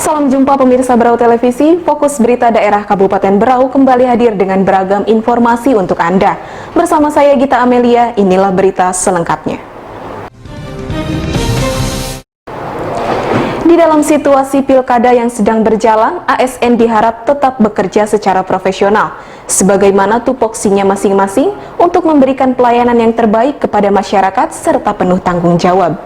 Salam jumpa pemirsa Berau Televisi, fokus berita daerah Kabupaten Berau kembali hadir dengan beragam informasi untuk Anda. Bersama saya Gita Amelia, inilah berita selengkapnya. Di dalam situasi pilkada yang sedang berjalan, ASN diharap tetap bekerja secara profesional, sebagaimana tupoksinya masing-masing untuk memberikan pelayanan yang terbaik kepada masyarakat serta penuh tanggung jawab.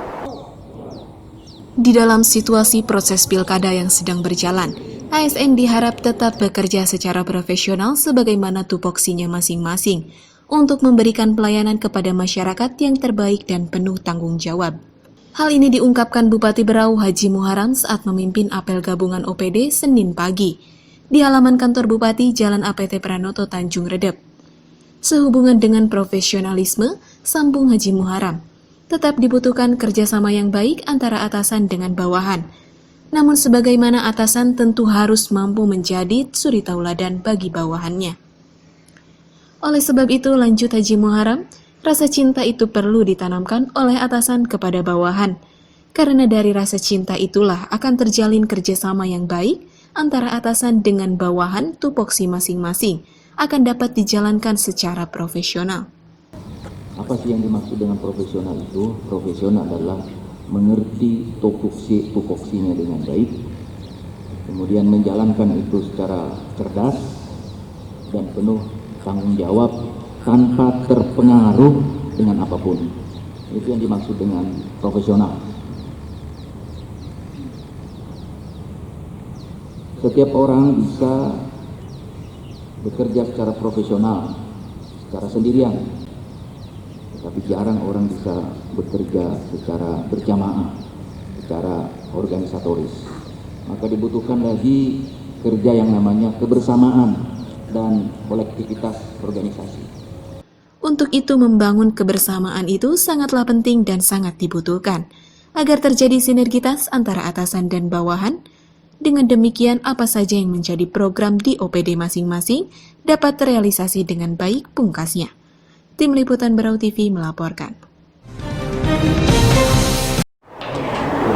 Di dalam situasi proses pilkada yang sedang berjalan, ASN diharap tetap bekerja secara profesional sebagaimana tupoksinya masing-masing untuk memberikan pelayanan kepada masyarakat yang terbaik dan penuh tanggung jawab. Hal ini diungkapkan Bupati Berau Haji Muharam saat memimpin apel gabungan OPD Senin pagi di halaman kantor Bupati Jalan APT Pranoto Tanjung Redep. Sehubungan dengan profesionalisme, sambung Haji Muharam, tetap dibutuhkan kerjasama yang baik antara atasan dengan bawahan. Namun sebagaimana atasan tentu harus mampu menjadi suri tauladan bagi bawahannya. Oleh sebab itu, lanjut Haji Muharam, rasa cinta itu perlu ditanamkan oleh atasan kepada bawahan. Karena dari rasa cinta itulah akan terjalin kerjasama yang baik antara atasan dengan bawahan, tupoksi masing-masing akan dapat dijalankan secara profesional. Apa sih yang dimaksud dengan profesional itu? Profesional adalah mengerti tupoksinya dengan baik, kemudian menjalankan itu secara cerdas dan penuh tanggung jawab tanpa terpengaruh dengan apapun. Itu yang dimaksud dengan profesional. Setiap orang bisa bekerja secara profesional, secara sendirian. Tapi jarang orang bisa bekerja secara berjamaah, secara organisatoris. Maka dibutuhkan lagi kerja yang namanya kebersamaan dan kolektivitas organisasi. Untuk itu membangun kebersamaan itu sangatlah penting dan sangat dibutuhkan, agar terjadi sinergitas antara atasan dan bawahan. Dengan demikian apa saja yang menjadi program di OPD masing-masing dapat terrealisasi dengan baik pungkasnya. Tim Liputan Berau TV melaporkan.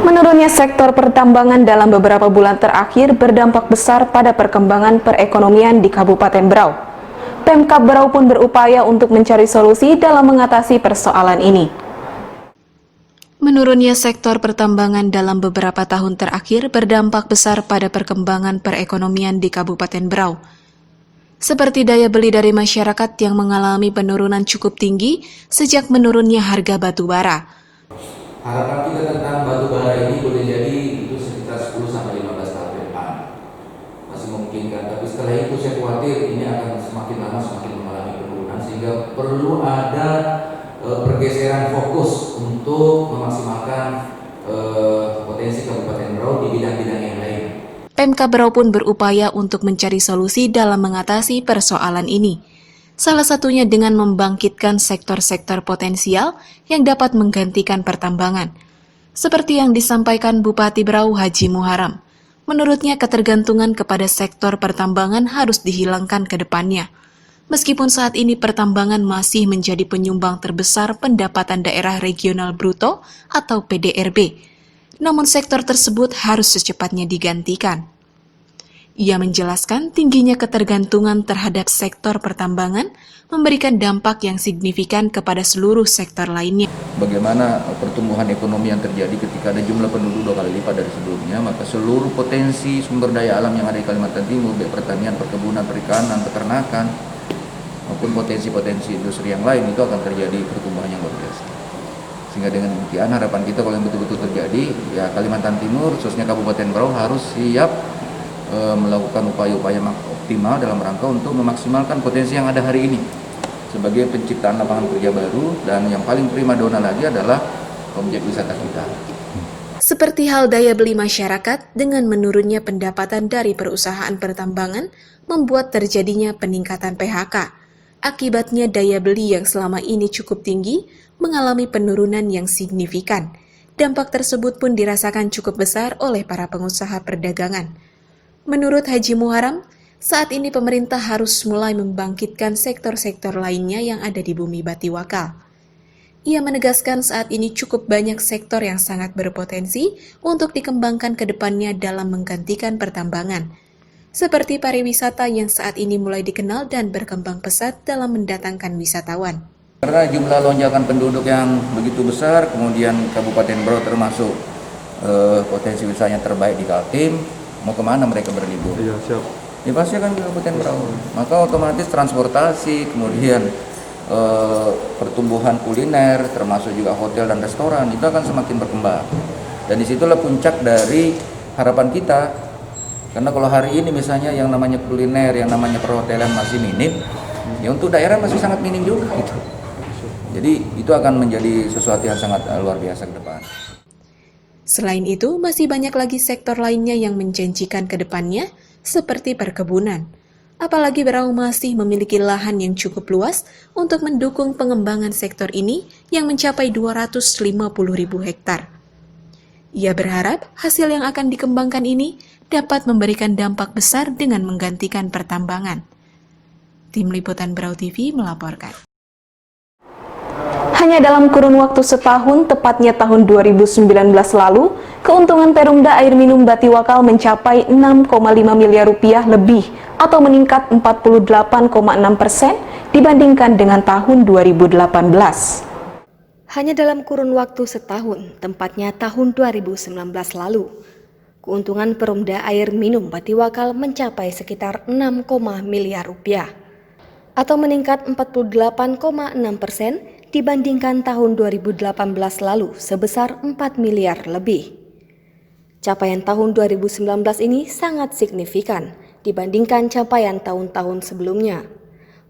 Menurunnya sektor pertambangan dalam beberapa bulan terakhir berdampak besar pada perkembangan perekonomian di Kabupaten Berau. Pemkab Berau pun berupaya untuk mencari solusi dalam mengatasi persoalan ini. Menurunnya sektor pertambangan dalam beberapa tahun terakhir berdampak besar pada perkembangan perekonomian di Kabupaten Berau. Seperti daya beli dari masyarakat yang mengalami penurunan cukup tinggi sejak menurunnya harga batu bara. Harapan kita tentang batu bara ini boleh jadi itu sekitar 10-15 tahun ke depan. Masih memungkinkan, tapi setelah itu saya khawatir ini akan semakin lama semakin mengalami penurunan sehingga perlu ada pergeseran fokus untuk memaksimalkan potensi Kabupaten Berau di bidang-bidang yang lain. Pemkab Berau pun berupaya untuk mencari solusi dalam mengatasi persoalan ini. Salah satunya dengan membangkitkan sektor-sektor potensial yang dapat menggantikan pertambangan. Seperti yang disampaikan Bupati Berau Haji Muharam, menurutnya ketergantungan kepada sektor pertambangan harus dihilangkan ke depannya. Meskipun saat ini pertambangan masih menjadi penyumbang terbesar pendapatan daerah regional bruto atau PDRB, namun sektor tersebut harus secepatnya digantikan. Ia menjelaskan tingginya ketergantungan terhadap sektor pertambangan memberikan dampak yang signifikan kepada seluruh sektor lainnya. Bagaimana pertumbuhan ekonomi yang terjadi ketika ada jumlah penduduk 2 kali lipat dari sebelumnya, maka seluruh potensi sumber daya alam yang ada di Kalimantan Timur, baik pertanian, perkebunan, perikanan, peternakan, maupun potensi-potensi industri yang lain, itu akan terjadi pertumbuhan yang luar biasa. Sehingga dengan demikian harapan kita kalau yang betul-betul terjadi, ya Kalimantan Timur, khususnya Kabupaten Berau harus siap melakukan upaya-upaya optimal dalam rangka untuk memaksimalkan potensi yang ada hari ini sebagai penciptaan lapangan kerja baru, dan yang paling primadona lagi adalah objek wisata kita. Seperti hal daya beli masyarakat dengan menurunnya pendapatan dari perusahaan pertambangan membuat terjadinya peningkatan PHK. Akibatnya daya beli yang selama ini cukup tinggi mengalami penurunan yang signifikan. Dampak tersebut pun dirasakan cukup besar oleh para pengusaha perdagangan. Menurut Haji Muharam, saat ini pemerintah harus mulai membangkitkan sektor-sektor lainnya yang ada di bumi Batiwakal. Ia menegaskan saat ini cukup banyak sektor yang sangat berpotensi untuk dikembangkan ke depannya dalam menggantikan pertambangan, seperti pariwisata yang saat ini mulai dikenal dan berkembang pesat dalam mendatangkan wisatawan. Karena jumlah lonjakan penduduk yang begitu besar, kemudian Kabupaten Berau termasuk potensi wisatanya terbaik di Kaltim, mau kemana mereka berlibur? Iya, siap. Ya pasti akan ke Kabupaten Berau. Maka otomatis transportasi, kemudian pertumbuhan kuliner, termasuk juga hotel dan restoran, itu akan semakin berkembang. Dan disitulah puncak dari harapan kita. Karena kalau hari ini misalnya yang namanya kuliner, yang namanya perhotelan masih minim, ya untuk daerah masih sangat minim juga gitu. Jadi itu akan menjadi sesuatu yang sangat luar biasa ke depan. Selain itu, masih banyak lagi sektor lainnya yang menjanjikan ke depannya, seperti perkebunan. Apalagi Berau masih memiliki lahan yang cukup luas untuk mendukung pengembangan sektor ini yang mencapai 250.000 hektar. Ia berharap hasil yang akan dikembangkan ini dapat memberikan dampak besar dengan menggantikan pertambangan. Tim Liputan Berau TV melaporkan. Hanya dalam kurun waktu setahun, tepatnya tahun 2019 lalu, keuntungan Perumda Air Minum Batiwakal mencapai 6,5 miliar rupiah lebih atau meningkat 48,6% dibandingkan dengan tahun 2018. Hanya dalam kurun waktu setahun, tempatnya tahun 2019 lalu, keuntungan Perumda Air Minum Batiwakal mencapai sekitar 6, miliar rupiah atau meningkat 48,6% dibandingkan tahun 2018 lalu sebesar 4 miliar lebih. Capaian tahun 2019 ini sangat signifikan dibandingkan capaian tahun-tahun sebelumnya,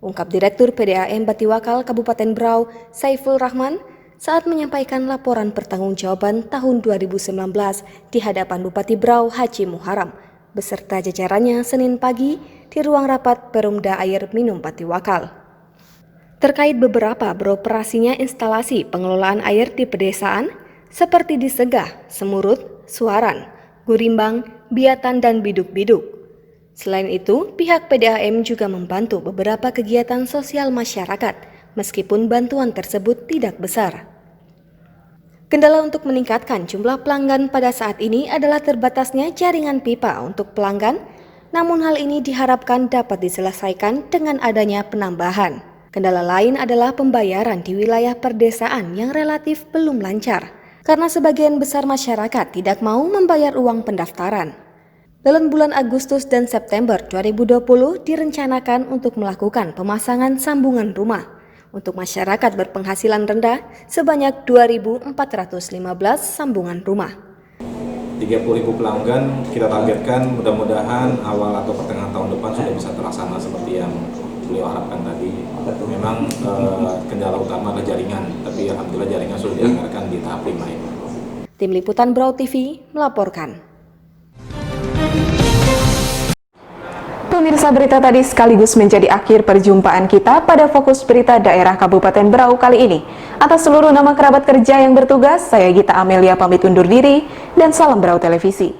ungkap Direktur PDAM Batiwakal Kabupaten Berau, Saiful Rahman, saat menyampaikan laporan pertanggungjawaban tahun 2019 di hadapan Bupati Berau Haji Muharam beserta jajarannya Senin pagi di ruang rapat Perumda Air Minum Batiwakal. Terkait beberapa beroperasinya instalasi pengelolaan air di pedesaan seperti di Segah, Semurut, Suaran, Gurimbang, Biatan, dan Biduk-Biduk. Selain itu, pihak PDAM juga membantu beberapa kegiatan sosial masyarakat meskipun bantuan tersebut tidak besar. Kendala untuk meningkatkan jumlah pelanggan pada saat ini adalah terbatasnya jaringan pipa untuk pelanggan, namun hal ini diharapkan dapat diselesaikan dengan adanya penambahan. Kendala lain adalah pembayaran di wilayah perdesaan yang relatif belum lancar, karena sebagian besar masyarakat tidak mau membayar uang pendaftaran. Dalam bulan Agustus dan September 2020 direncanakan untuk melakukan pemasangan sambungan rumah untuk masyarakat berpenghasilan rendah sebanyak 2.415 sambungan rumah. 30.000 pelanggan kita targetkan, mudah-mudahan awal atau pertengahan tahun depan sudah bisa terlaksana seperti yang beliau harapkan tadi. Memang kendala utama adalah jaringan, tapi alhamdulillah jaringan sudah dianggarkan di tahap 5 ini. Tim Liputan Berau TV melaporkan. Pemirsa, berita tadi sekaligus menjadi akhir perjumpaan kita pada Fokus Berita Daerah Kabupaten Berau kali ini. Atas seluruh nama kerabat kerja yang bertugas, saya Gita Amelia pamit undur diri dan salam Berau Televisi.